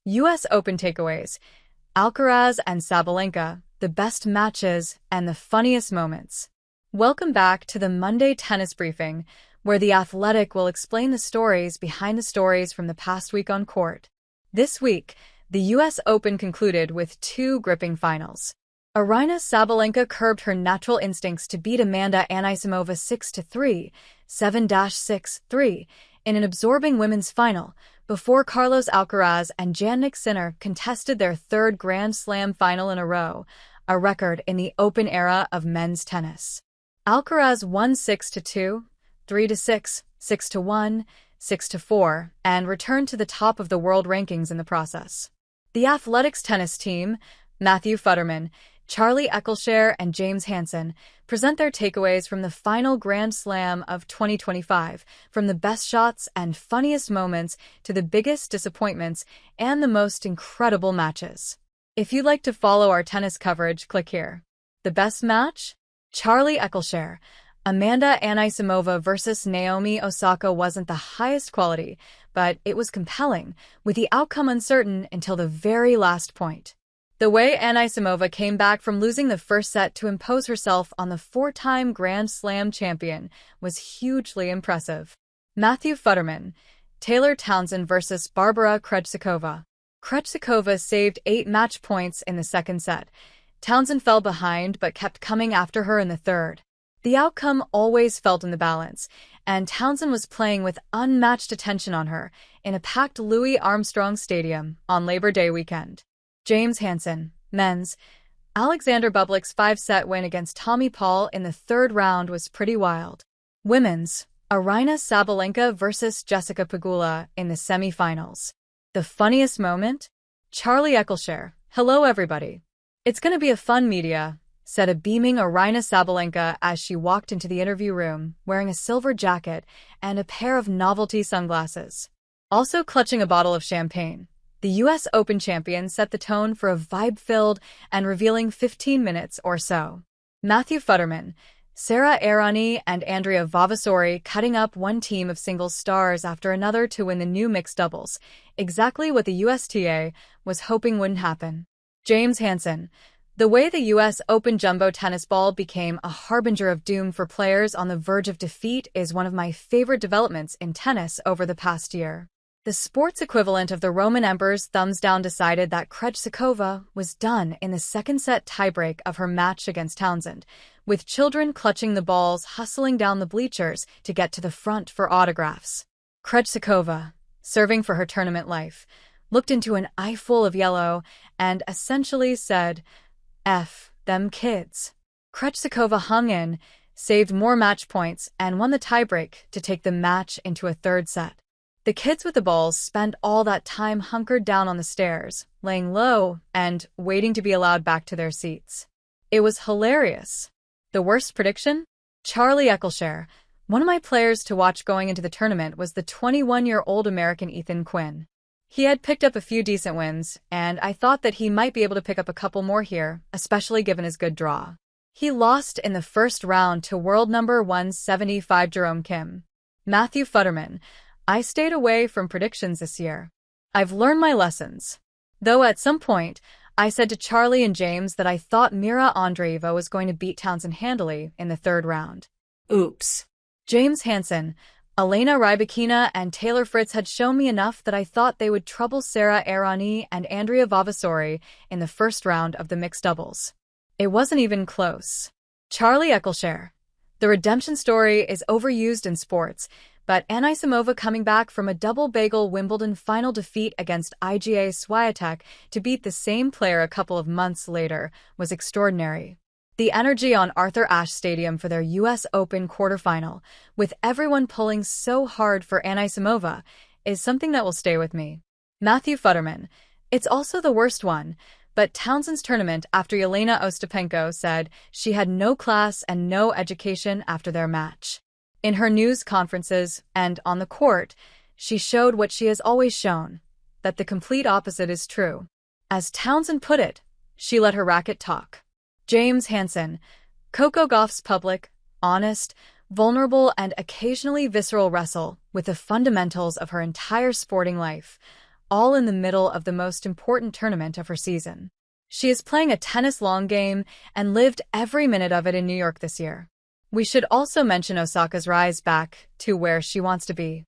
US Open takeaways, Alcaraz and Sabalenka, the best matches and the funniest moments. Welcome back to the Monday tennis briefing, where the athletic will explain the stories behind the stories from the past week on court. This week, the US Open concluded with two gripping finals. Aryna Sabalenka curbed her natural instincts to beat Amanda Anisimova 6-3, 7-6-3, in an absorbing women's final, before Carlos Alcaraz and Jannik Sinner contested their third Grand Slam final in a row, a record in the Open era of men's tennis. Alcaraz won 6-2, 3-6, 6-1, 6-4, and returned to the top of the world rankings in the process. The Athletics tennis team, Matthew Futterman, Charlie Eccleshare, and James Hansen, present their takeaways from the final Grand Slam of 2025, from the best shots and funniest moments to the biggest disappointments and the most incredible matches. If you'd like to follow our tennis coverage, click here. The best match? Charlie Eccleshare. Amanda Anisimova versus Naomi Osaka wasn't the highest quality, but it was compelling, with the outcome uncertain until the very last point. The way Anisimova came back from losing the first set to impose herself on the four-time Grand Slam champion was hugely impressive. Matthew Futterman, Taylor Townsend versus Barbara Krejcikova. Krejcikova saved 8 match points in the second set. Townsend fell behind but kept coming after her in the third. The outcome always felt in the balance, and Townsend was playing with unmatched attention on her in a packed Louis Armstrong Stadium on Labor Day weekend. James Hansen, men's. Alexander Bublik's 5-set win against Tommy Paul in the third round was pretty wild. Women's. Aryna Sabalenka versus Jessica Pegula in the semifinals. The funniest moment? Charlie Eccleshare. Hello, everybody. It's gonna be a fun media, said a beaming Aryna Sabalenka as she walked into the interview room wearing a silver jacket and a pair of novelty sunglasses. Also clutching a bottle of champagne. The US Open champion set the tone for a vibe-filled and revealing 15 minutes or so. Matthew Futterman, Sara Errani and Andrea Vavasori cutting up one team of singles stars after another to win the new mixed doubles, exactly what the USTA was hoping wouldn't happen. James Hansen, the way the US Open jumbo tennis ball became a harbinger of doom for players on the verge of defeat is one of my favorite developments in tennis over the past year. The sports equivalent of the Roman emperor's thumbs down decided that Krejcikova was done in the second set tiebreak of her match against Townsend, with children clutching the balls hustling down the bleachers to get to the front for autographs. Krejcikova, serving for her tournament life, looked into an eye full of yellow and essentially said, "F them kids." Krejcikova hung in, saved more match points, and won the tiebreak to take the match into a third set. The kids with the balls spent all that time hunkered down on the stairs, laying low and waiting to be allowed back to their seats. It was hilarious. The worst prediction? Charlie Eccleshare. One of my players to watch going into the tournament was the 21-year-old American Ethan Quinn. He had picked up a few decent wins, and I thought that he might be able to pick up a couple more here, especially given his good draw. He lost in the first round to world number 175 Jerome Kim. Matthew Futterman. I stayed away from predictions this year. I've learned my lessons. Though at some point, I said to Charlie and James that I thought Mira Andreeva was going to beat Townsend handily in the third round. Oops. James Hansen, Elena Rybakina and Taylor Fritz had shown me enough that I thought they would trouble Sara Errani and Andrea Vavasori in the first round of the mixed doubles. It wasn't even close. Charlie Eccleshare. The redemption story is overused in sports, but Anisimova coming back from a double-bagel Wimbledon final defeat against Iga Swiatek to beat the same player a couple of months later was extraordinary. The energy on Arthur Ashe Stadium for their US Open quarterfinal, with everyone pulling so hard for Anisimova, is something that will stay with me. Matthew Futterman. It's also the worst one, but Townsend's tournament after Yelena Ostapenko said she had no class and no education after their match. In her news conferences and on the court, she showed what she has always shown, that the complete opposite is true. As Townsend put it, she let her racket talk. James Hansen. Coco Gauff's public, honest, vulnerable, and occasionally visceral wrestle with the fundamentals of her entire sporting life, all in the middle of the most important tournament of her season. She is playing a tennis long game and lived every minute of it in New York this year. We should also mention Osaka's rise back to where she wants to be.